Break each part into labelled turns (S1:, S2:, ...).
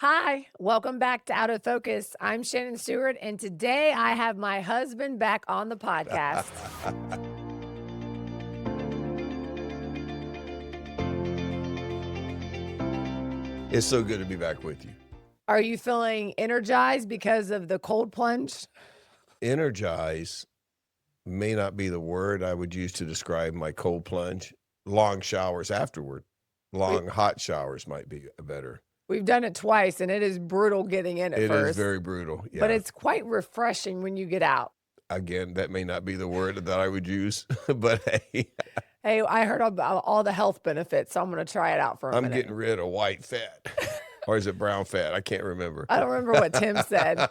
S1: Hi, welcome back to Out of Focus. I'm Shannon Stewart, and today I have my husband back on the podcast.
S2: It's so good to be back with you.
S1: Are you feeling energized because of the cold plunge?
S2: Energize may not be the word I would use to describe my cold plunge. Long showers afterward.
S1: We,
S2: Long hot showers might be a better.
S1: we've done it twice, and it is brutal getting in at
S2: It is
S1: first,
S2: very brutal.
S1: but
S2: Yeah.
S1: it's quite refreshing when you get out.
S2: Again, that may not be the word that I would use, but hey,
S1: Hey, I heard about all the health benefits, so I'm going to try it out for a
S2: I'm
S1: minute.
S2: getting rid of white fat. Or is it brown fat? I can't remember.
S1: I don't remember what Tim said.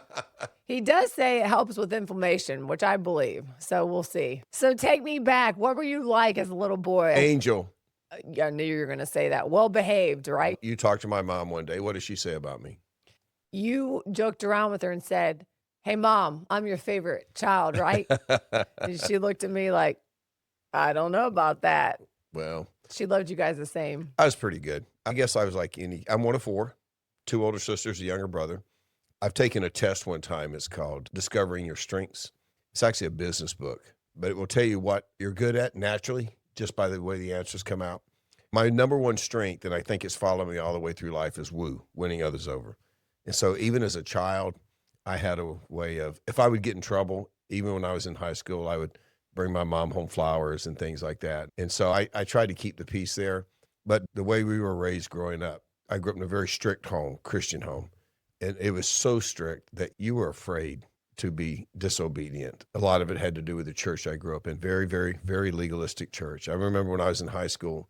S1: He does say it helps with inflammation, which I believe. So we'll see. So take me back. What were you like as a little boy?
S2: Angel.
S1: I knew you were going to say that. Well behaved, right?
S2: You talked to my mom one day. What did she say about me?
S1: You joked around with her and said, "Hey, Mom, I'm your favorite child, right?" And she looked at me like, "I don't know about that."
S2: Well,
S1: She loved you guys the same.
S2: I was pretty good. I guess I was like I'm one of four, two older sisters, a younger brother. I've taken a test one time. It's called Discovering Your Strengths. It's actually a business book, but it will tell you what you're good at naturally just by the way the answers come out. My number one strength, and I think it's followed me all the way through life, is winning others over. And so even as a child, I had a way of, if I would get in trouble, even when I was in high school, I would bring my mom home flowers and things like that. And so I tried to keep the peace there. But the way we were raised growing up, I grew up in a very strict home, Christian home. And it was so strict that you were afraid to be disobedient. A lot of it had to do with the church I grew up in. Very, very, very legalistic church. I remember when I was in high school,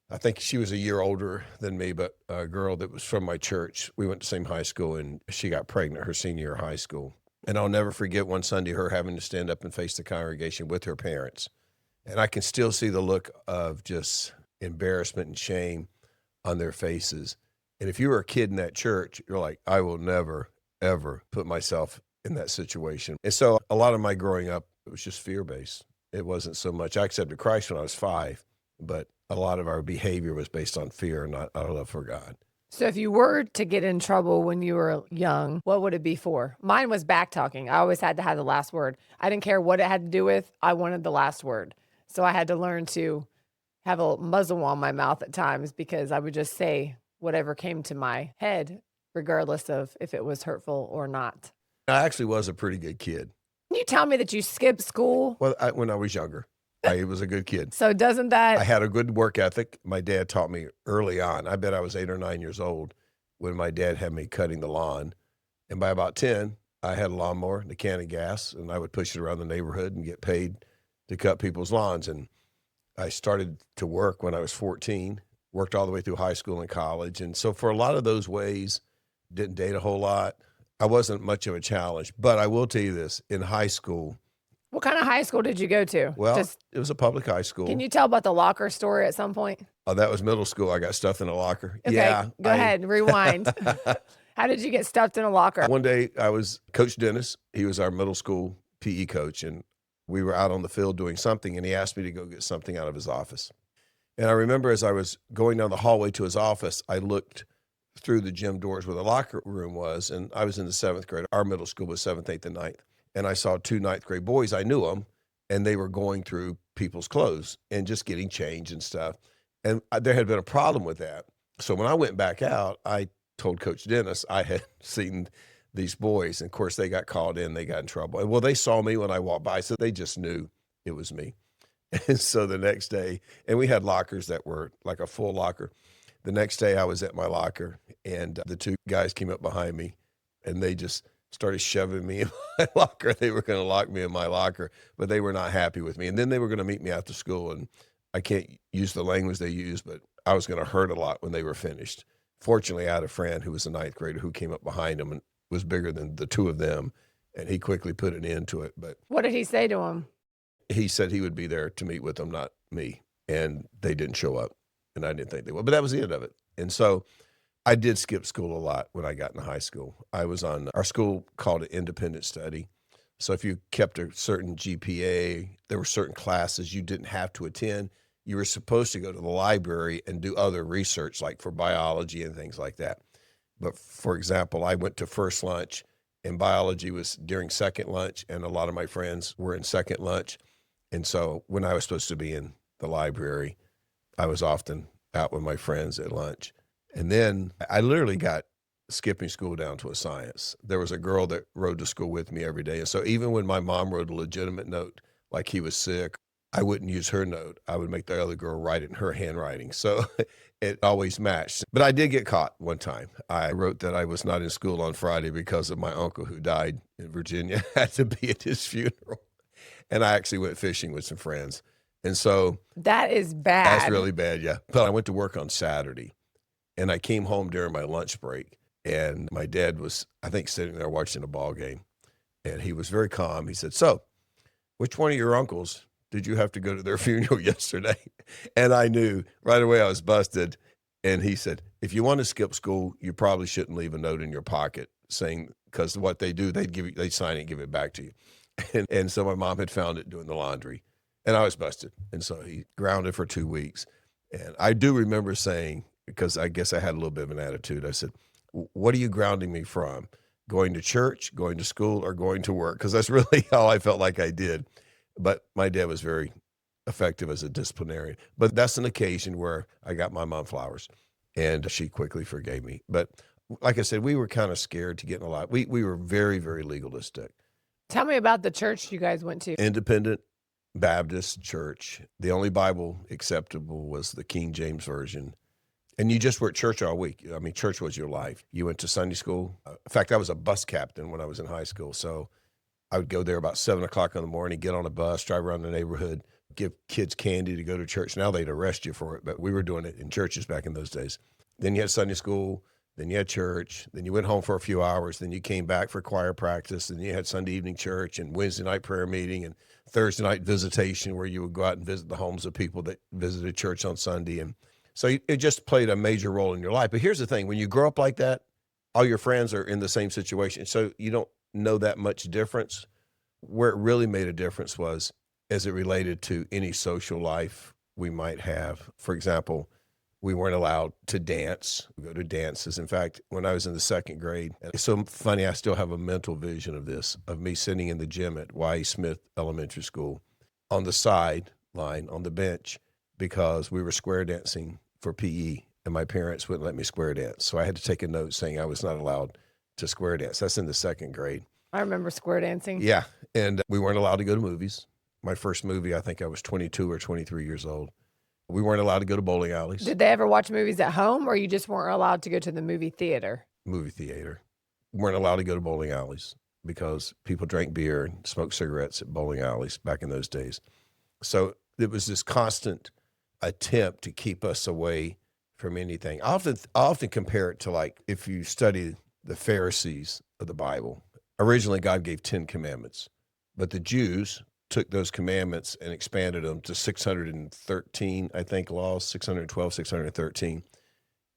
S2: I think she was a year older than me, but a girl that was from my church, we went to the same high school, and she got pregnant her senior year of high school. And I'll never forget one Sunday her having to stand up and face the congregation with her parents. And I can still see the look of just embarrassment and shame on their faces. And if you were a kid in that church, you're like, I will never, ever put myself in that situation. And so a lot of my growing up, it was just fear-based. It wasn't so much, I accepted Christ when I was 5, but a lot of our behavior was based on fear, not our love for God.
S1: So if you were to get in trouble when you were young, what would it be for? Mine was back talking. I always had to have the last word. I didn't care what it had to do with. I wanted the last word. So I had to learn to have a muzzle on my mouth at times because I would just say whatever came to my head, regardless of if it was hurtful or not.
S2: I actually was a pretty good kid.
S1: Can you tell me that you skipped school?
S2: Well, when I was younger, I was a good kid.
S1: So doesn't that...
S2: I had a good work ethic. My dad taught me early on. I bet I was 8 or 9 years old when my dad had me cutting the lawn. And by about 10, I had a lawnmower and a can of gas, and I would push it around the neighborhood and get paid to cut people's lawns. And I started to work when I was 14, worked all the way through high school and college. And so for a lot of those ways, didn't date a whole lot. I wasn't much of a challenge. But I will tell you this, in high school.
S1: What kind of high school did you go to?
S2: Well, it was a public high school.
S1: Can you tell about the locker story at some point?
S2: Oh, that was middle school. I got stuffed in a locker.
S1: Okay,
S2: Yeah.
S1: go ahead, rewind. How did you get stuffed in a locker?
S2: One day I was Coach Dennis. He was our middle school PE coach, and we were out on the field doing something, and he asked me to go get something out of his office. And I remember as I was going down the hallway to his office, I looked through the gym doors where the locker room was, and I was in the 7th grade. Our middle school was 7th, 8th, and 9th. And I saw 2 9th grade boys. I knew them, and they were going through people's clothes and just getting change and stuff. And there had been a problem with that. So when I went back out, I told Coach Dennis I had seen these boys. And, of course, they got called in. They got in trouble. And, well, they saw me when I walked by, so they just knew it was me. And so the next day, and we had lockers that were like a full locker. The next day I was at my locker, and the 2 guys came up behind me, and they just started shoving me in my locker. They were going to lock me in my locker, but they were not happy with me. And then they were going to meet me after school, and I can't use the language they use, but I was going to hurt a lot when they were finished. Fortunately, I had a friend who was a 9th grader who came up behind him and was bigger than the 2 of them, and he quickly put an end to it. But
S1: What did he say to him?
S2: he said he would be there to meet with them, not me, and they didn't show up, and I didn't think they would. But that was the end of it. And so I did skip school a lot when I got into high school. I was on, our school called it independent study. So if you kept a certain GPA, there were certain classes you didn't have to attend. You were supposed to go to the library and do other research, like for biology and things like that. But for example, I went to first lunch and biology was during second lunch, and a lot of my friends were in second lunch. And so when I was supposed to be in the library, I was often out with my friends at lunch. And then I literally got skipping school down to a science. There was a girl that rode to school with me every day. And so even when my mom wrote a legitimate note, like he was sick, I wouldn't use her note. I would make the other girl write it in her handwriting. So it always matched. But I did get caught one time. I wrote that I was not in school on Friday because of my uncle who died in Virginia, had to be at his funeral. And I actually went fishing with some friends. And so
S1: That is bad.
S2: that's really bad, yeah. But I went to work on Saturday, and I came home during my lunch break, and my dad was, I think, sitting there watching a ball game, and he was very calm. He said, "So, which one of your uncles did you have to go to their funeral yesterday?" And I knew right away I was busted. And he said, "If you want to skip school, you probably shouldn't leave a note in your pocket saying, because what they do, they'd sign it and give it back to you." And so my mom had found it doing the laundry, and I was busted. And so he grounded for 2 weeks. And I do remember saying, because I guess I had a little bit of an attitude, I said, "What are you grounding me from? Going to church, going to school, or going to work?" Because that's really how I felt like I did. But my dad was very effective as a disciplinarian. But that's an occasion where I got my mom flowers, and she quickly forgave me. But like I said, we were kind of scared to get in a lot. We were very, very legalistic.
S1: Tell me about the church you guys went to.
S2: Independent Baptist church. The only Bible acceptable was the King James Version. And you just were at church all week. I mean, church was your life. You went to Sunday school. In fact, I was a bus captain when I was in high school. So I would go there about 7 o'clock in the morning, get on a bus, drive around the neighborhood, give kids candy to go to church. Now they'd arrest you for it, but we were doing it in churches back in those days. Then you had Sunday school, then you had church, then you went home for a few hours, then you came back for choir practice, then you had Sunday evening church and Wednesday night prayer meeting and Thursday night visitation, where you would go out and visit the homes of people that visited church on Sunday. And so it just played a major role in your life. But here's the thing, when you grow up like that, all your friends are in the same situation. So you don't know that much difference. Where it really made a difference was as it related to any social life we might have. For example, we weren't allowed to dance, go to dances. In fact, when I was in the second grade, and it's so funny, I still have a mental vision of this, of me sitting in the gym at Y.E. Smith Elementary School on the sideline, on the bench, because we were square dancing for PE, and my parents wouldn't let me square dance. So I had to take a note saying I was not allowed to square dance. That's in the second grade.
S1: I remember square dancing.
S2: Yeah, and we weren't allowed to go to movies. My first movie, I think I was 22 or 23 years old. We weren't allowed to go to bowling alleys.
S1: Did they ever watch movies at home, or you just weren't allowed to go to the movie theater?
S2: Movie theater. We weren't allowed to go to bowling alleys because people drank beer and smoked cigarettes at bowling alleys back in those days. So it was this constant attempt to keep us away from anything. I often compare it to, like, if you study the Pharisees of the Bible. Originally, God gave 10 commandments, but the Jews took those commandments and expanded them to 613, I think, laws, 612, 613.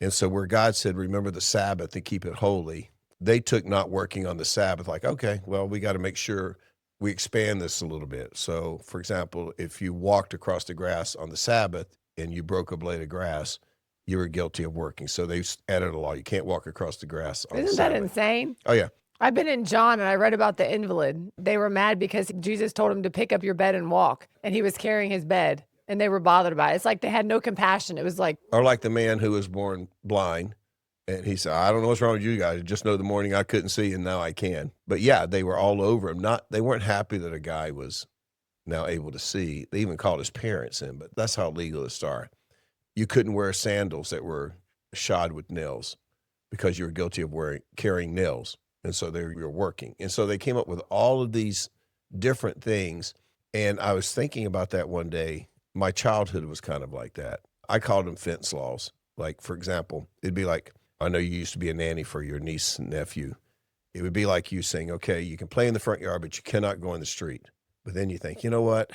S2: And so where God said, remember the Sabbath and keep it holy, they took not working on the Sabbath like, okay, well, we got to make sure we expand this a little bit. So, for example, if you walked across the grass on the Sabbath and you broke a blade of grass, you were guilty of working. So they added a law. You can't walk across the grass on the
S1: Isn't that
S2: Sabbath.
S1: insane?
S2: Oh, yeah.
S1: I've been in John and I read about the invalid. They were mad because Jesus told him to pick up your bed and walk, and he was carrying his bed, and they were bothered by it. It's like they had no compassion. It was like,
S2: Or like the man who was born blind, and he said, I don't know what's wrong with you guys. Just know the morning I couldn't see, and now I can. But yeah, they were all over him. They weren't happy that a guy was now able to see. They even called his parents in, but that's how legalists are. You couldn't wear sandals that were shod with nails because you were guilty of carrying nails. And so they were working. And so they came up with all of these different things. And I was thinking about that one day. My childhood was kind of like that. I called them fence laws. Like, for example, it'd be like, I know you used to be a nanny for your niece and nephew. It would be like you saying, okay, you can play in the front yard, but you cannot go in the street. But then you think, you know what?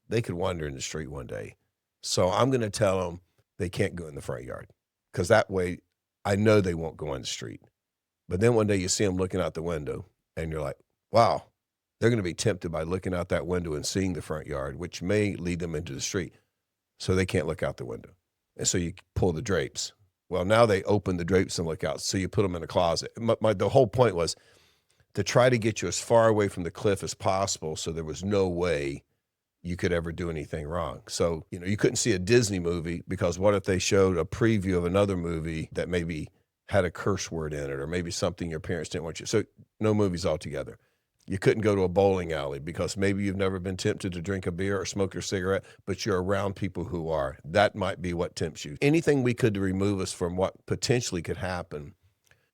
S2: They could wander in the street one day. So I'm going to tell them they can't go in the front yard, because that way I know they won't go in the street. But then one day you see them looking out the window and you're like, wow, they're going to be tempted by looking out that window and seeing the front yard, which may lead them into the street. So they can't look out the window. And so you pull the drapes Well, now they open the drapes and look out, so you put them in a closet. The whole point was to try to get you as far away from the cliff as possible so there was no way you could ever do anything wrong. So, you couldn't see a Disney movie because what if they showed a preview of another movie that maybe had a curse word in it or maybe something your parents didn't want you. So no movies altogether. You couldn't go to a bowling alley because maybe you've never been tempted to drink a beer or smoke a cigarette, but you're around people who are. That might be what tempts you. Anything we could to remove us from what potentially could happen.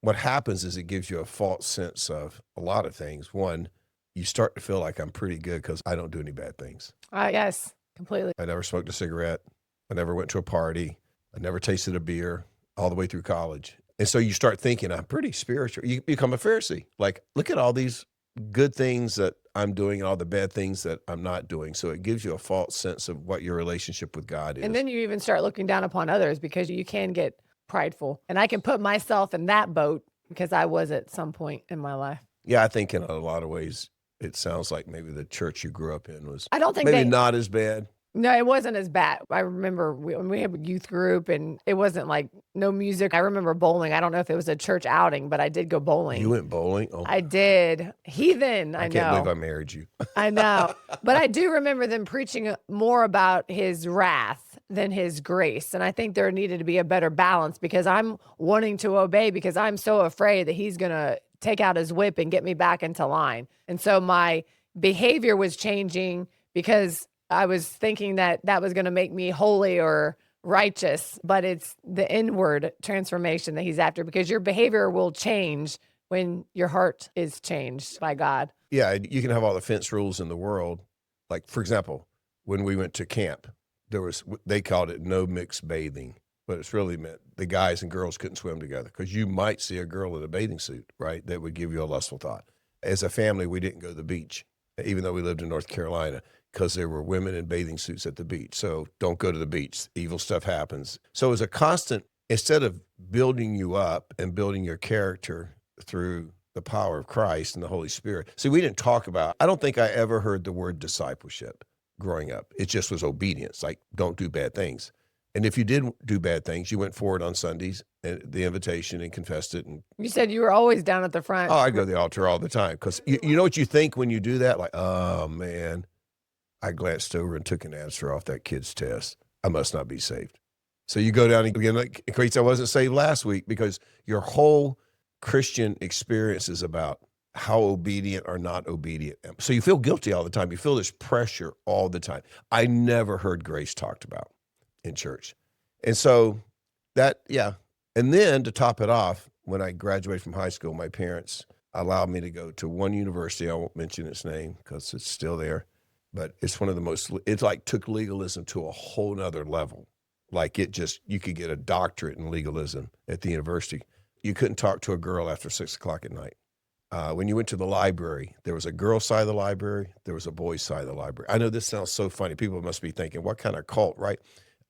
S2: What happens is it gives you a false sense of a lot of things. One, you start to feel like I'm pretty good because I don't do any bad things.
S1: Yes, completely.
S2: I never smoked a cigarette. I never went to a party. I never tasted a beer all the way through college. And so you start thinking, I'm pretty spiritual. You become a Pharisee. Like, look at all these good things that I'm doing and all the bad things that I'm not doing. So it gives you a false sense of what your relationship with God is.
S1: And then you even start looking down upon others because you can get prideful. And I can put myself in that boat because I was at some point in my life.
S2: Yeah, I think in a lot of ways, it sounds like maybe the church you grew up in was
S1: I don't think
S2: maybe not as bad.
S1: No, it wasn't as bad. I remember when we had a youth group and it wasn't like no music. I remember bowling. I don't know if it was a church outing, but I did go bowling.
S2: You went bowling? Oh,
S1: I did. Heathen, I know.
S2: I can't believe I married you.
S1: I know. But I do remember them preaching more about his wrath than his grace. And I think there needed to be a better balance because I'm wanting to obey because I'm so afraid that he's going to take out his whip and get me back into line. And so my behavior was changing because I was thinking that that was going to make me holy or righteous, but it's the inward transformation that he's after because your behavior will change when your heart is changed by God.
S2: Yeah, you can have all the fence rules in the world. Like, for example, when we went to camp, they called it no mixed bathing, but it's really meant the guys and girls couldn't swim together because you might see a girl in a bathing suit, right? That would give you a lustful thought. As a family, we didn't go to the beach, even though we lived in North Carolina, because there were women in bathing suits at the beach. So don't go to the beach. Evil stuff happens. So it was a constant, instead of building you up and building your character through the power of Christ and the Holy Spirit. See, we didn't talk about, I don't think I ever heard the word discipleship growing up. It just was obedience, like don't do bad things. And if you did do bad things, you went forward on Sundays, and the invitation and confessed it. And
S1: you said you were always down at the front.
S2: Oh, I go to the altar all the time because you know what you think when you do that? Like, oh, man, I glanced over and took an answer off that kid's test. I must not be saved. So you go down again, like, Grace, I wasn't saved last week because your whole Christian experience is about how obedient or not obedient. So you feel guilty all the time. You feel this pressure all the time. I never heard grace talked about in church. And so that, yeah. And then to top it off, when I graduated from high school, my parents allowed me to go to one university. I won't mention its name because it's still there, but it's one of the most, it like took legalism to a whole nother level. Like you could get a doctorate in legalism at the university. You couldn't talk to a girl after 6 o'clock at night. When you went to the library, there was a girl's side of the library, there was a boy's side of the library. I know this sounds so funny. People must be thinking, what kind of cult, right?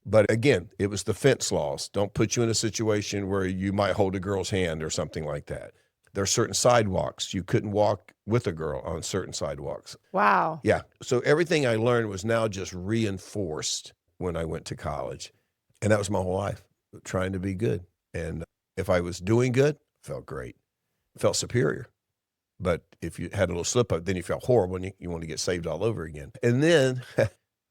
S2: But again, it was the fence laws. Don't put you in a situation where you might hold a girl's hand or something like that. There are certain sidewalks. You couldn't walk with a girl on certain sidewalks.
S1: Wow.
S2: Yeah. So everything I learned was now just reinforced when I went to college. And that was my whole life, trying to be good. And if I was doing good, felt great. Felt superior. But if you had a little slip up, then you felt horrible and you want to get saved all over again. And then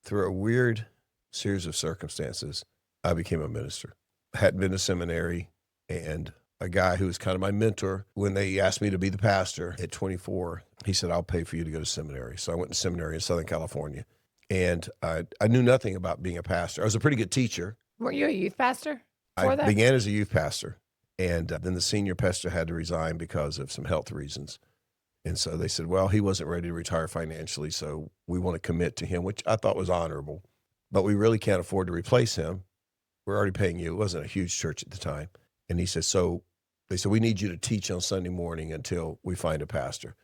S2: through a weird series of circumstances, I became a minister. I hadn't been to seminary, and a guy who was kind of my mentor, when they asked me to be the pastor at 24, he said, I'll pay for you to go to seminary. So I went to seminary in Southern California, and I knew nothing about being a pastor. I was a pretty good teacher.
S1: Were you a youth pastor
S2: I began as a youth pastor, and then the senior pastor had to resign because of some health reasons. And so they said, well, he wasn't ready to retire financially, so we want to commit to him, which I thought was honorable. But we really can't afford to replace him. We're already paying you. It wasn't a huge church at the time. And he said, so they said, we need you to teach on Sunday morning until we find a pastor.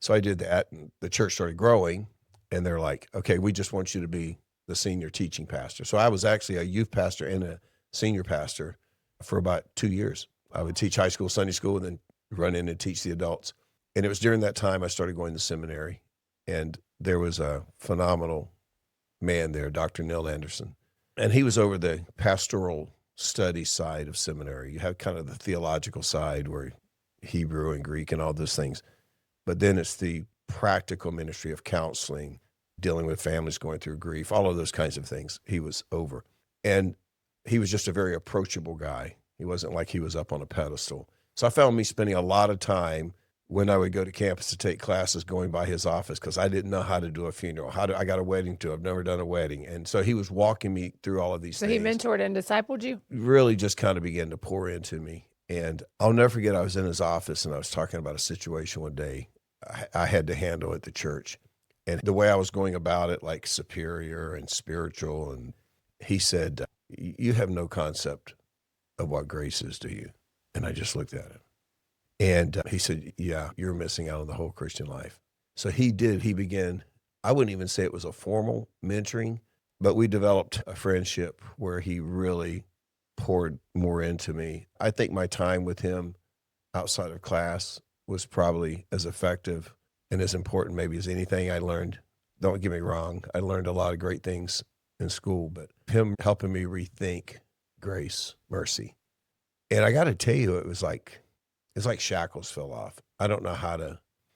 S2: So I did that, and the church started growing, and they're like, okay, we just want you to be the senior teaching pastor. So I was actually a youth pastor and a senior pastor for about 2 years. I would teach high school, Sunday school, and then run in and teach the adults. And it was during that time I started going to seminary, and there was a phenomenal man there, Dr. Neil Anderson, and he was over the pastoral study side of seminary. You have kind of the theological side where Hebrew and Greek and all those things. But then it's the practical ministry of counseling, dealing with families going through grief, all of those kinds of things he was over. And he was just a very approachable guy. He wasn't like he was up on a pedestal. So I found me spending a lot of time when I would go to campus to take classes going by his office because I didn't know how to do a funeral. I got a wedding too. I've never done a wedding. And so he was walking me through all of these
S1: So
S2: things.
S1: he mentored and discipled you?
S2: Really just kind of began to pour into me. And I'll never forget, I was in his office and I was talking about a situation one day I had to handle at the church. And the way I was going about it, like superior and spiritual, and he said, "You have no concept of what grace is, do you?" And I just looked at him. And he said, "Yeah, you're missing out on the whole Christian life." So he began, I wouldn't even say it was a formal mentoring, but we developed a friendship where he really poured more into me. I think my time with him outside of class was probably as effective and as important maybe as anything I learned. Don't get me wrong, I learned a lot of great things in school, but him helping me rethink grace, mercy. And I got to tell you, it's like shackles fell off. I don't know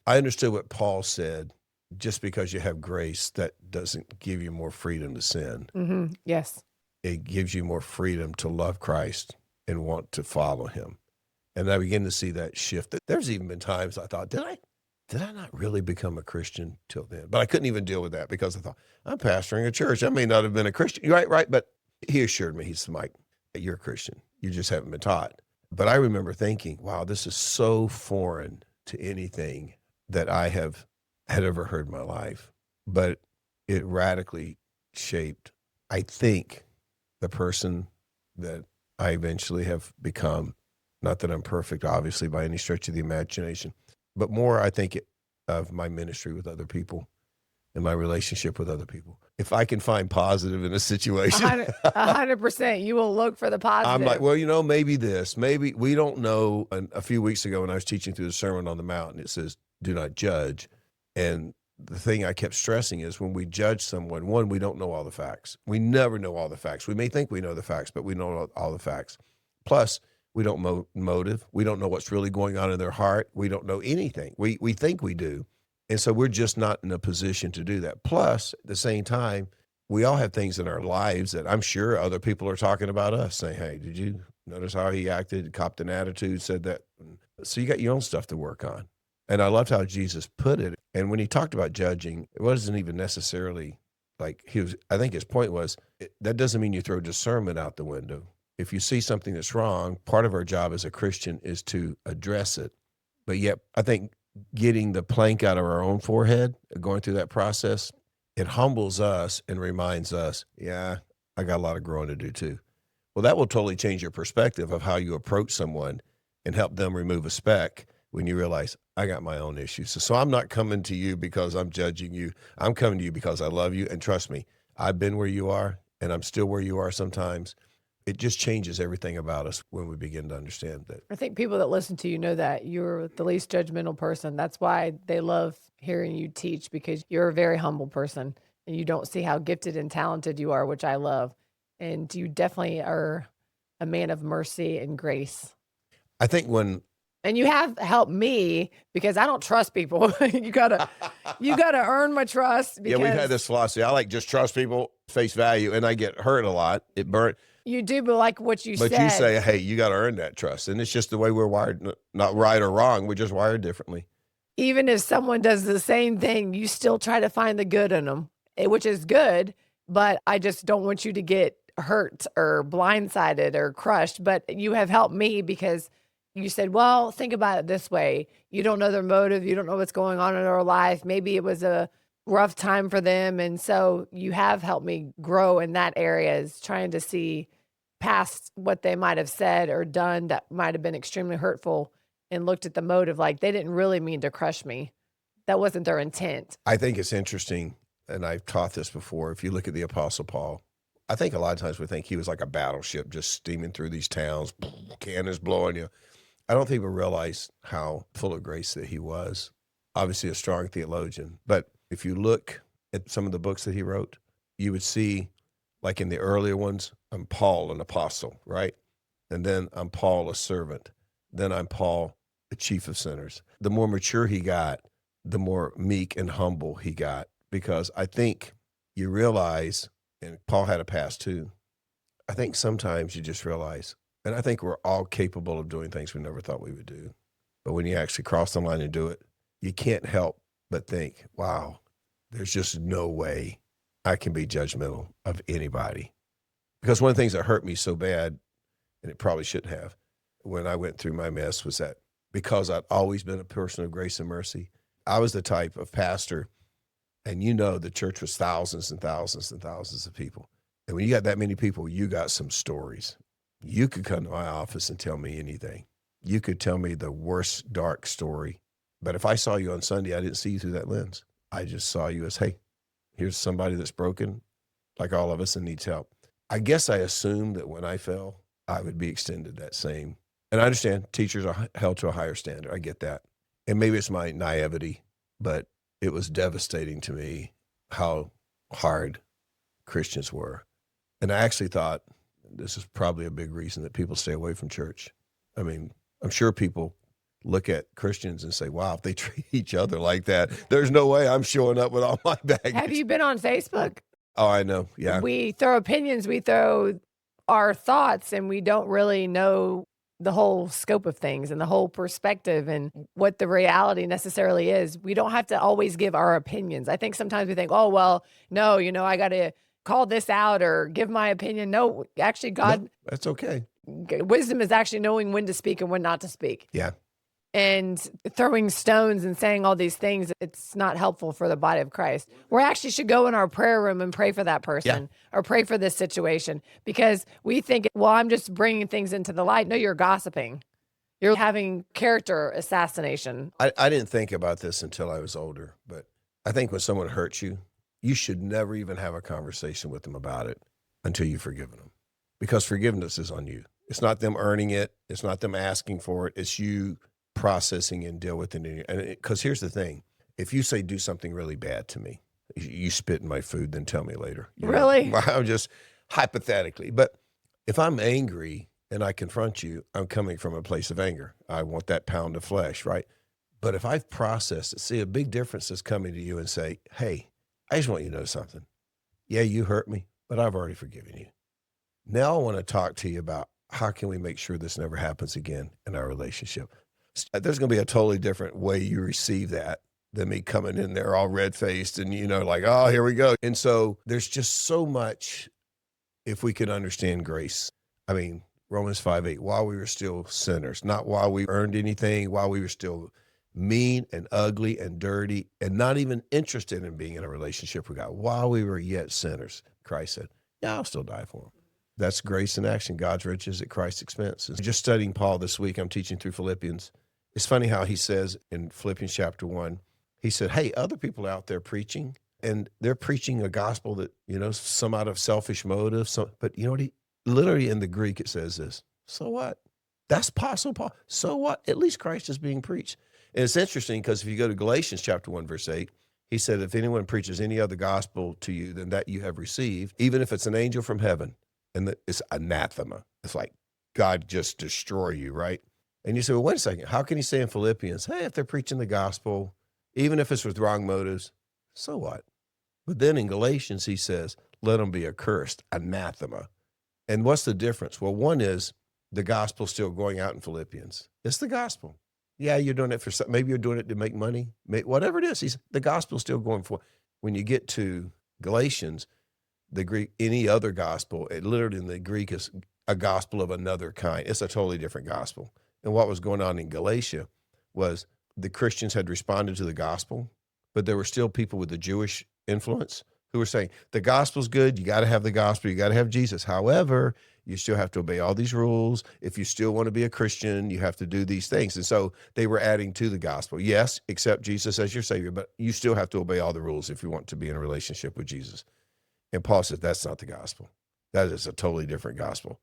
S2: I understood what Paul said, just because you have grace, that doesn't give you more freedom to sin.
S1: Mm-hmm. Yes.
S2: It gives you more freedom to love Christ and want to follow him. And I began to see that shift. There's even been times I thought, did I not really become a Christian till then? But I couldn't even deal with that because I thought, I'm pastoring a church. I may not have been a Christian. Right. But he assured me, he said, "Mike, you're a Christian. You just haven't been taught." But I remember thinking, wow, this is so foreign to anything that I had ever heard in my life. But it radically shaped, I think, the person that I eventually have become. Not that I'm perfect, obviously, by any stretch of the imagination, but more, I think, of my ministry with other people and my relationship with other people. If I can find positive in a situation,
S1: 100%. You will look for the positive.
S2: I'm like, well, maybe this, maybe we don't know. And a few weeks ago when I was teaching through the Sermon on the Mount, and it says, "Do not judge." And the thing I kept stressing is when we judge someone, one, we don't know all the facts. We never know all the facts. We may think we know the facts, but we don't know all the facts. Plus, we don't know motive. We don't know what's really going on in their heart. We don't know anything. We think we do. And so we're just not in a position to do that. Plus, at the same time, we all have things in our lives that I'm sure other people are talking about us, saying, "Hey, did you notice how he acted, copped an attitude, said that?" So you got your own stuff to work on. And I loved how Jesus put it. And when he talked about judging, it wasn't even necessarily like I think his point was, that doesn't mean you throw discernment out the window. If you see something that's wrong, part of our job as a Christian is to address it. But yet, I think getting the plank out of our own forehead, going through that process, it humbles us and reminds us, yeah, I got a lot of growing to do too. Well, that will totally change your perspective of how you approach someone and help them remove a speck when you realize, I got my own issues. So I'm not coming to you because I'm judging you. I'm coming to you because I love you. And trust me, I've been where you are, and I'm still where you are sometimes. It just changes everything about us when we begin to understand that.
S1: I think people that listen to you know that you're the least judgmental person. That's why they love hearing you teach, because you're a very humble person and you don't see how gifted and talented you are, which I love. And you definitely are a man of mercy and grace.
S2: I think
S1: and you have helped me because I don't trust people. you gotta earn my trust. Because
S2: yeah, we've had this philosophy. I like just trust people face value, and I get hurt a lot. It burnt.
S1: You do, but like what you said.
S2: But you say, hey, you got to earn that trust. And it's just the way we're wired, not right or wrong. We're just wired differently.
S1: Even if someone does the same thing, you still try to find the good in them, which is good. But I just don't want you to get hurt or blindsided or crushed. But you have helped me because you said, well, think about it this way. You don't know their motive. You don't know what's going on in their life. Maybe it was a rough time for them. And so you have helped me grow in that area, is trying to see past what they might have said or done that might have been extremely hurtful, and looked at the motive, like they didn't really mean to crush me. That wasn't their intent.
S2: I think it's interesting, and I've taught this before. If you look at the Apostle Paul, I think a lot of times we think he was like a battleship just steaming through these towns, cannons blowing you. I don't think we realize how full of grace that he was. Obviously a strong theologian, but if you look at some of the books that he wrote, you would see Like in the earlier ones, I'm Paul, an apostle, right? And then I'm Paul, a servant. Then I'm Paul, the chief of sinners. The more mature he got, the more meek and humble he got, because I think you realize, and Paul had a past too, I think sometimes you just realize, and I think we're all capable of doing things we never thought we would do. But when you actually cross the line and do it, you can't help but think, wow, there's just no way I can be judgmental of anybody. Because one of the things that hurt me so bad, and it probably shouldn't have, when I went through my mess was that because I'd always been a person of grace and mercy, I was the type of pastor, and the church was thousands and thousands and thousands of people. And when you got that many people, you got some stories. You could come to my office and tell me anything. You could tell me the worst dark story. But if I saw you on Sunday, I didn't see you through that lens. I just saw you as, hey, here's somebody that's broken, like all of us, and needs help. I guess I assumed that when I fell, I would be extended that same. And I understand teachers are held to a higher standard. I get that. And maybe it's my naivety, but it was devastating to me how hard Christians were. And I actually thought this is probably a big reason that people stay away from church. I mean, I'm sure people look at Christians and say, wow, if they treat each other like that, there's no way I'm showing up with all my baggage.
S1: Have you been on Facebook?
S2: Oh, I know. Yeah.
S1: We throw opinions, we throw our thoughts, and we don't really know the whole scope of things and the whole perspective and what the reality necessarily is. We don't have to always give our opinions. I think sometimes we think, oh, well, no, I got to call this out or give my opinion. No, actually, God,
S2: No, that's okay.
S1: Wisdom is actually knowing when to speak and when not to speak.
S2: Yeah.
S1: And throwing stones and saying all these things, it's not helpful for the body of Christ. We actually should go in our prayer room and pray for that person or pray for this situation, because we think, well, I'm just bringing things into the light. No, you're gossiping. You're having character assassination.
S2: I didn't think about this until I was older, but I think when someone hurts you, you should never even have a conversation with them about it until you've forgiven them, because forgiveness is on you. It's not them earning it. It's not them asking for it. It's you processing and deal with it. And because here's the thing. If you say, do something really bad to me, you spit in my food, then tell me later.
S1: Really?
S2: I'm just hypothetically. But if I'm angry and I confront you, I'm coming from a place of anger. I want that pound of flesh, right? But if I've processed it, see, a big difference is coming to you and say, hey, I just want you to know something. Yeah, you hurt me, but I've already forgiven you. Now I want to talk to you about how can we make sure this never happens again in our relationship. There's going to be a totally different way you receive that than me coming in there all red-faced and, like, oh, here we go. And so there's just so much, if we could understand grace. I mean, Romans 5:8, while we were still sinners, not while we earned anything, while we were still mean and ugly and dirty and not even interested in being in a relationship with God, while we were yet sinners, Christ said, yeah, I'll still die for them. That's grace in action, God's riches at Christ's expense. And just studying Paul this week, I'm teaching through Philippians. It's funny how he says in Philippians chapter 1, he said, hey, other people out there preaching, and they're preaching a gospel that, some out of selfish motives. But you know what? Literally in the Greek, it says this. So what? That's Apostle Paul. So what? At least Christ is being preached. And it's interesting because if you go to Galatians chapter 1, verse 8, he said, if anyone preaches any other gospel to you than that you have received, even if it's an angel from heaven, and it's anathema. It's like God just destroy you, right? And you say, well, wait a second. How can he say in Philippians, hey, if they're preaching the gospel, even if it's with wrong motives, so what? But then in Galatians, he says, let them be accursed, anathema. And what's the difference? Well, one is the gospel still going out in Philippians. It's the gospel. Yeah, you're doing it for something. Maybe you're doing it to make money, whatever it is. The gospel's still going for. When you get to Galatians, the Greek, any other gospel, it literally in the Greek is a gospel of another kind. It's a totally different gospel. And what was going on in Galatia was the Christians had responded to the gospel, but there were still people with the Jewish influence who were saying, the gospel's good, you got to have the gospel, you got to have Jesus. However, you still have to obey all these rules. If you still want to be a Christian, you have to do these things. And so they were adding to the gospel. Yes, accept Jesus as your Savior, but you still have to obey all the rules if you want to be in a relationship with Jesus. And Paul says, that's not the gospel. That is a totally different gospel.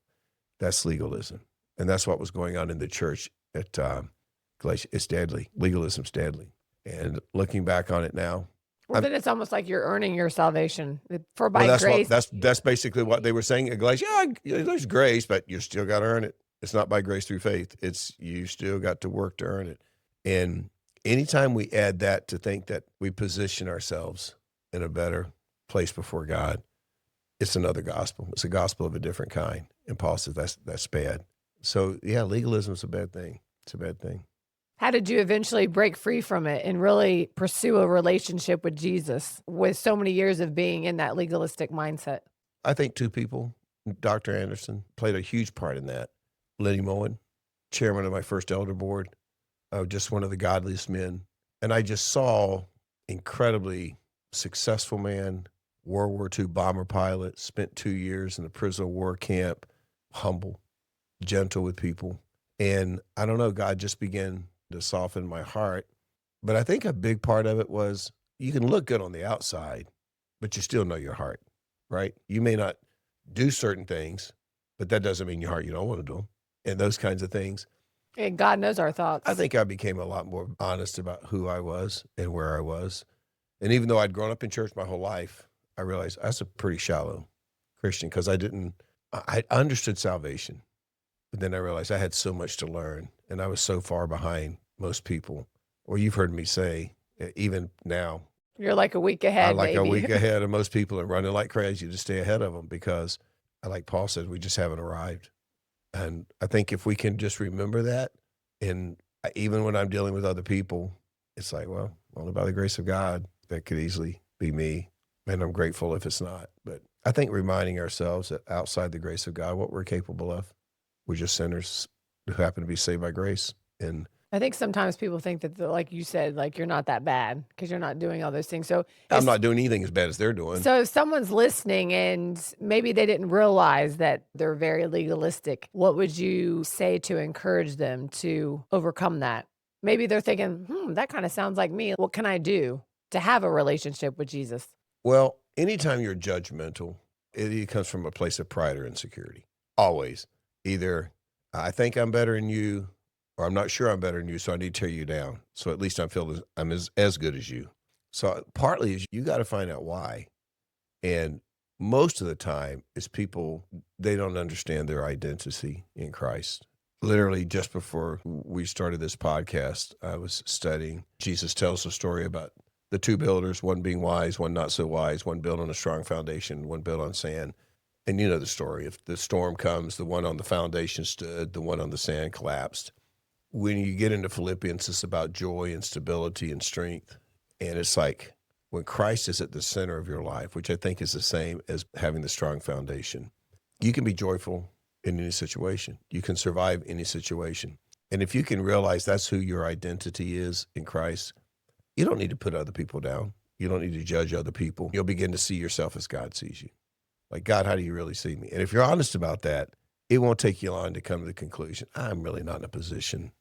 S2: That's legalism. And that's what was going on in the church at Galatia. It's deadly. Legalism's deadly. And looking back on it now.
S1: Well, then it's almost like you're earning your salvation. For
S2: Well,
S1: by grace,
S2: that's basically what they were saying in Galatians. Yeah, there's grace, but you still got to earn it. It's not by grace through faith. It's you still got to work to earn it. And anytime we add that to think that we position ourselves in a better place before God, it's another gospel. It's a gospel of a different kind. And Paul says that's bad. So yeah, legalism is a bad thing. It's a bad thing.
S1: how did you eventually break free from it and really pursue a relationship with Jesus with so many years of being in that legalistic mindset?
S2: I think two people, Dr. Anderson, played a huge part in that. Lenny Moen, chairman of my first elder board, just one of the godliest men. And I just saw incredibly successful man, World War II bomber pilot, spent 2 years in the prisoner of war camp, humble, gentle with people. And I don't know, God just began to soften my heart. But I think a big part of it was you can look good on the outside, but you still know your heart, right? You may not do certain things, but that doesn't mean your heart you don't want to do them. And those kinds of things.
S1: And God knows our thoughts.
S2: I think I became a lot more honest about who I was and where I was. And even though I'd grown up in church my whole life, I realized that's a pretty shallow Christian because I understood salvation. But then I realized I had so much to learn and I was so far behind most people. Or you've heard me say, even now,
S1: You're like a week ahead,
S2: I'm like a
S1: baby.
S2: week ahead of most people and running like crazy to stay ahead of them because, like Paul said, we just haven't arrived. And I think if we can just remember that, and even when I'm dealing with other people, it's like, well, only by the grace of God, that could easily be me. And I'm grateful if it's not. But I think reminding ourselves that outside the grace of God, what we're capable of, we're just sinners who happen to be saved by grace. And
S1: I think sometimes people think that, like you said, like you're not that bad because you're not doing all those things. So
S2: I'm not doing anything as bad as they're doing.
S1: So if someone's listening and maybe they didn't realize that they're very legalistic, what would you say to encourage them to overcome that? Maybe they're thinking, that kind of sounds like me. What can I do to have a relationship with Jesus?
S2: Well, anytime you're judgmental, it comes from a place of pride or insecurity. Always. Either I think I'm better than you, or I'm not sure I'm better than you, so I need to tear you down. So at least I feel I'm as good as you. So partly is you got to find out why. And most of the time is people, they don't understand their identity in Christ. Literally just before we started this podcast, I was studying. Jesus tells a story about the two builders, one being wise, one not so wise, one built on a strong foundation, one built on sand. And you know the story. If the storm comes, the one on the foundation stood, the one on the sand collapsed. When you get into Philippians, it's about joy and stability and strength. And it's like when Christ is at the center of your life, which I think is the same as having the strong foundation, you can be joyful in any situation. You can survive any situation. And if you can realize that's who your identity is in Christ, you don't need to put other people down. You don't need to judge other people. You'll begin to see yourself as God sees you. Like, God, how do you really see me? And if you're honest about that, it won't take you long to come to the conclusion, I'm really not in a position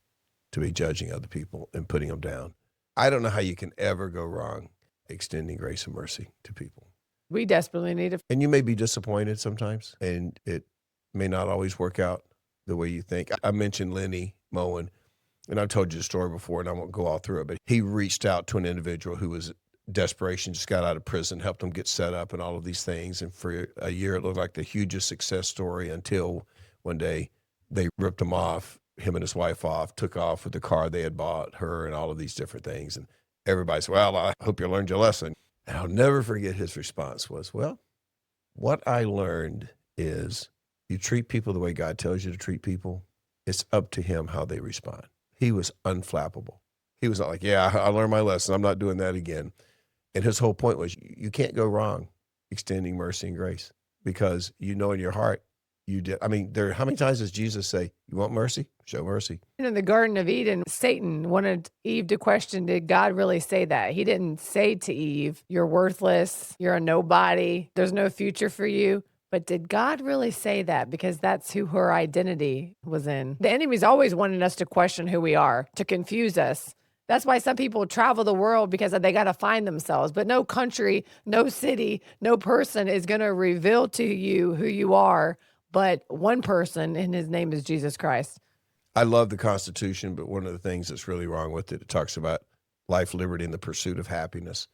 S2: to be judging other people and putting them down. I don't know how you can ever go wrong extending grace and mercy to people.
S1: We desperately need it.
S2: And you may be disappointed sometimes, and it may not always work out the way you think. I mentioned Lenny Moen, and I've told you the story before, and I won't go all through it, but he reached out to an individual who was desperation, just got out of prison, helped him get set up and all of these things. And for a year, it looked like the hugest success story until one day they ripped him off, him and his wife off, took off with the car they had bought her and all of these different things. And everybody said, well, I hope you learned your lesson. And I'll never forget his response was, well, what I learned is you treat people the way God tells you to treat people. It's up to him how they respond. He was unflappable. He was not like, yeah, I learned my lesson. I'm not doing that again. And his whole point was you can't go wrong extending mercy and grace because you know in your heart you did. I mean, how many times does Jesus say, you want mercy? Show mercy.
S1: In the Garden of Eden, Satan wanted Eve to question, did God really say that? He didn't say to Eve, you're worthless, you're a nobody, there's no future for you. But did God really say that? Because that's who her identity was in. The enemy's always wanted us to question who we are, to confuse us. That's why some people travel the world because they got to find themselves. But no country, no city, no person is going to reveal to you who you are, but one person, and his name is Jesus Christ.
S2: I love the Constitution, but one of the things that's really wrong with it, it talks about life, liberty, and the pursuit of happiness.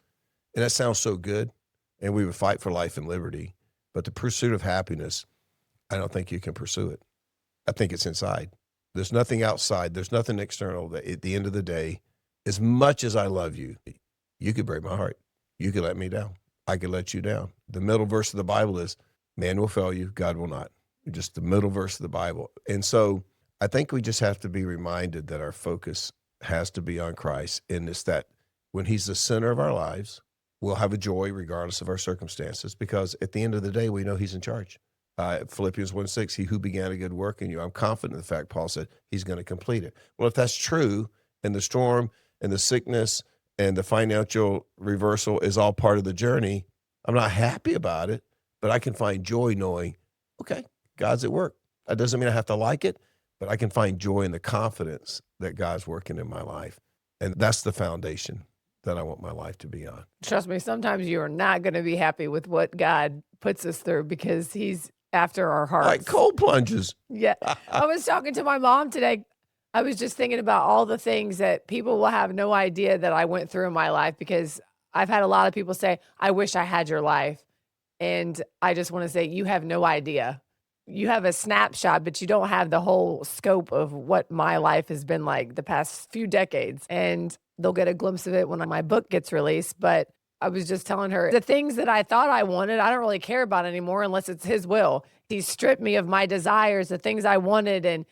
S2: And that sounds so good. And we would fight for life and liberty. But the pursuit of happiness, I don't think you can pursue it. I think it's inside. There's nothing outside. There's nothing external that at the end of the day, as much as I love you, you could break my heart. You could let me down. I could let you down. The middle verse of the Bible is, man will fail you, God will not. Just the middle verse of the Bible. And so I think we just have to be reminded that our focus has to be on Christ. And it's that when he's the center of our lives, we'll have a joy regardless of our circumstances, because at the end of the day, we know he's in charge. Philippians 1:6, he who began a good work in you, I'm confident in the fact, Paul said, he's going to complete it. Well, if that's true, and the storm and the sickness and the financial reversal is all part of the journey, I'm not happy about it, but I can find joy knowing, okay, God's at work. That doesn't mean I have to like it, but I can find joy in the confidence that God's working in my life. And that's the foundation that I want my life to be on.
S1: Trust me, sometimes you are not going to be happy with what God puts us through because he's after our hearts.
S2: Like cold plunges.
S1: Yeah. I was talking to my mom today. I was just thinking about all the things that people will have no idea that I went through in my life, because I've had a lot of people say, I wish I had your life. And I just want to say, you have no idea. You have a snapshot, but you don't have the whole scope of what my life has been like the past few decades. And they'll get a glimpse of it when my book gets released. But I was just telling her the things that I thought I wanted, I don't really care about anymore unless it's his will. He stripped me of my desires, the things I wanted. And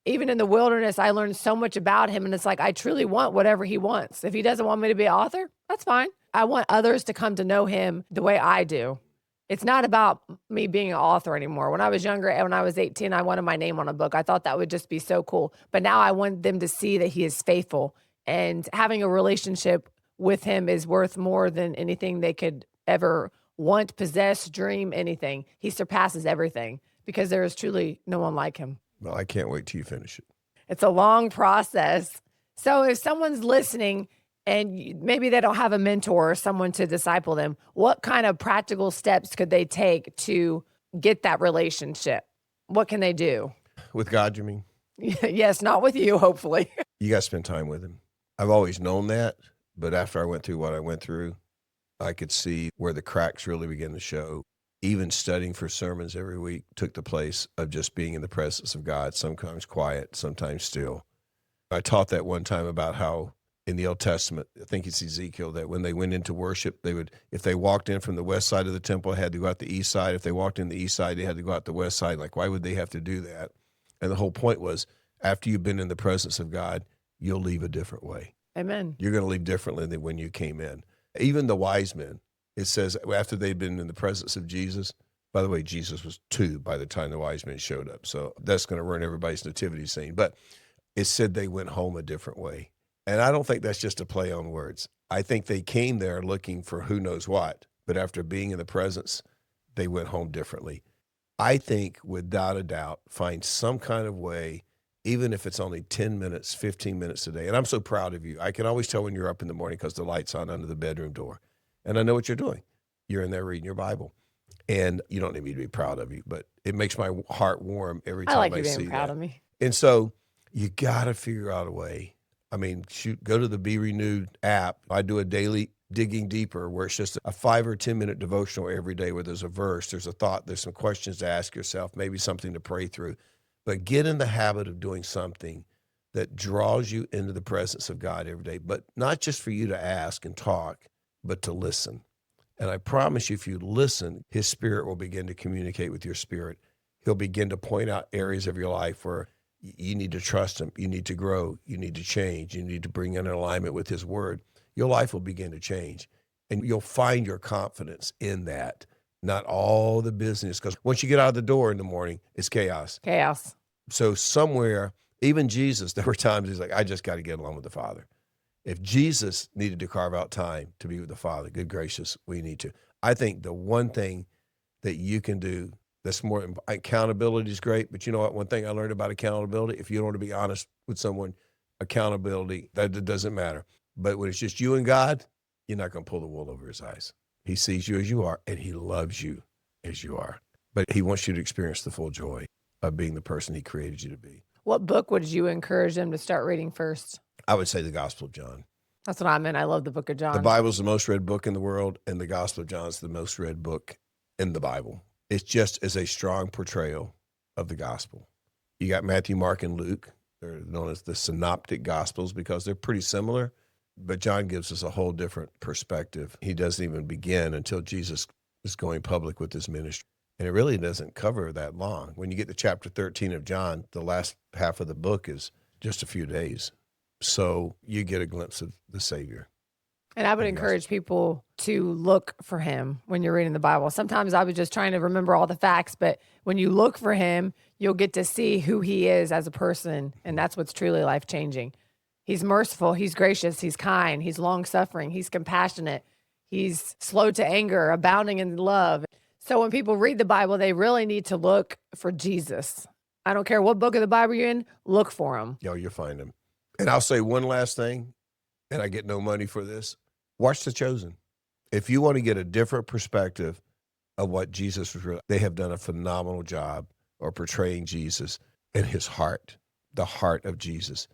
S1: even in the wilderness, I learned so much about him. And it's like, I truly want whatever he wants. If he doesn't want me to be an author, that's fine. I want others to come to know him the way I do. It's not about me being an author anymore. When I was younger, when I was 18, I wanted my name on a book. I thought that would just be so cool. But now I want them to see that he is faithful. And having a relationship with him is worth more than anything they could ever want, possess, dream, anything. He surpasses everything because there is truly no one like him.
S2: Well, I can't wait till you finish it.
S1: It's a long process. So if someone's listening and maybe they don't have a mentor or someone to disciple them, what kind of practical steps could they take to get that relationship? What can they do?
S2: With God, you mean?
S1: Yes, not with you, hopefully.
S2: You got to spend time with him. I've always known that, but after I went through what I went through, I could see where the cracks really began to show. Even studying for sermons every week took the place of just being in the presence of God, sometimes quiet, sometimes still. I taught that one time about how in the Old Testament, I think it's Ezekiel, that when they went into worship, they would, if they walked in from the west side of the temple, they had to go out the east side. If they walked in the east side, they had to go out the west side. Like, why would they have to do that? And the whole point was, after you've been in the presence of God, you'll leave a different way.
S1: Amen.
S2: You're going to leave differently than when you came in. Even the wise men, it says after they'd been in the presence of Jesus, by the way, Jesus was 2 by the time the wise men showed up. So that's going to ruin everybody's nativity scene. But it said they went home a different way. And I don't think that's just a play on words. I think they came there looking for who knows what. But after being in the presence, they went home differently. I think without a doubt, find some kind of way, even if it's only 10 minutes, 15 minutes a day. And I'm so proud of you. I can always tell when you're up in the morning because the light's on under the bedroom door. And I know what you're doing. You're in there reading your Bible. And you don't need me to be proud of you, but it makes my heart warm every time I see that.
S1: I like you being proud of me.
S2: And so you got to figure out a way. I mean, shoot, go to the Be Renewed app. I do a daily digging deeper where it's just a 5 or 10 minute devotional every day where there's a verse, there's a thought, there's some questions to ask yourself, maybe something to pray through. But get in the habit of doing something that draws you into the presence of God every day, but not just for you to ask and talk, but to listen. And I promise you, if you listen, his spirit will begin to communicate with your spirit. He'll begin to point out areas of your life where you need to trust him, you need to grow, you need to change, you need to bring in alignment with his word. Your life will begin to change. And you'll find your confidence in that, not all the business. Because once you get out of the door in the morning, it's chaos.
S1: Chaos.
S2: So somewhere, even Jesus, there were times he's like, I just got to get along with the Father. If Jesus needed to carve out time to be with the Father, good gracious, we need to. I think the one thing that you can do that's more, accountability is great, but you know what? One thing I learned about accountability, if you don't want to be honest with someone, accountability, that doesn't matter. But when it's just you and God, you're not going to pull the wool over his eyes. He sees you as you are, and he loves you as you are. But he wants you to experience the full joy of being the person he created you to be.
S1: What book would you encourage them to start reading first?
S2: I would say the Gospel of John.
S1: That's what I meant. I love the book of
S2: The
S1: John.
S2: Bible's the most read book in the world, and the Gospel of John's the most read book in the Bible. It's just as a strong portrayal of the gospel. You got Matthew, Mark, and Luke. They're known as the synoptic gospels because they're pretty similar, but John gives us a whole different perspective. He doesn't even begin until Jesus is going public with his ministry. And it really doesn't cover that long. When you get to chapter 13 of John, the last half of the book is just a few days. So you get a glimpse of the Savior.
S1: And I would encourage people to look for him when you're reading the Bible. Sometimes I was just trying to remember all the facts, but when you look for him, you'll get to see who he is as a person. And that's what's truly life-changing. He's merciful. He's gracious. He's kind. He's long-suffering. He's compassionate. He's slow to anger, abounding in love. So when people read the Bible, they really need to look for Jesus. I don't care what book of the Bible you're in, look for him.
S2: Yo, you'll find him. And I'll say one last thing, and I get no money for this. Watch The Chosen. If you want to get a different perspective of what Jesus was really, they have done a phenomenal job of portraying Jesus and his heart, the heart of Jesus,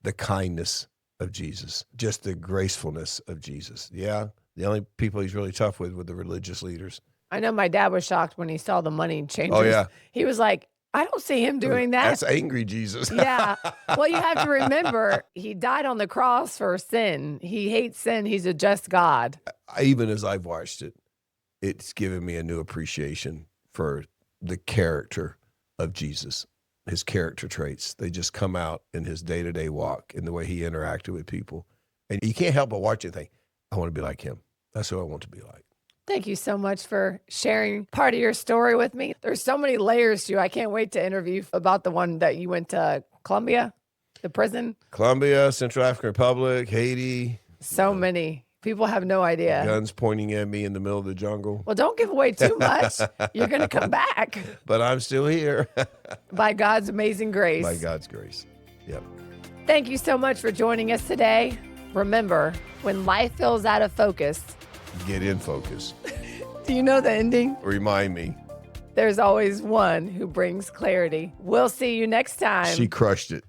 S2: the kindness of Jesus, just the gracefulness of Jesus. Yeah, the only people he's really tough with were the religious leaders.
S1: I know my dad was shocked when he saw the money changers.
S2: Oh, yeah.
S1: He was like, I don't see him doing that.
S2: That's angry Jesus.
S1: Yeah. Well, you have to remember, he died on the cross for sin. He hates sin. He's a just God.
S2: Even as I've watched it, it's given me a new appreciation for the character of Jesus, his character traits. They just come out in his day-to-day walk, in the way he interacted with people. And you can't help but watch it and think, I want to be like him. That's who I want to be like.
S1: Thank you so much for sharing part of your story with me. There's so many layers to you. I can't wait to interview about the one that you went to Colombia, the prison.
S2: Colombia, Central African Republic, Haiti.
S1: So many. People have no idea.
S2: Guns pointing at me in the middle of the jungle.
S1: Well, don't give away too much. You're going to come back.
S2: But I'm still here.
S1: By God's amazing grace.
S2: By God's grace. Yep.
S1: Thank you so much for joining us today. Remember, when life feels out of focus,
S2: Get in focus.
S1: do you know the ending?
S2: Remind me.
S1: There's always one who brings clarity. We'll see you next time.
S2: She crushed it.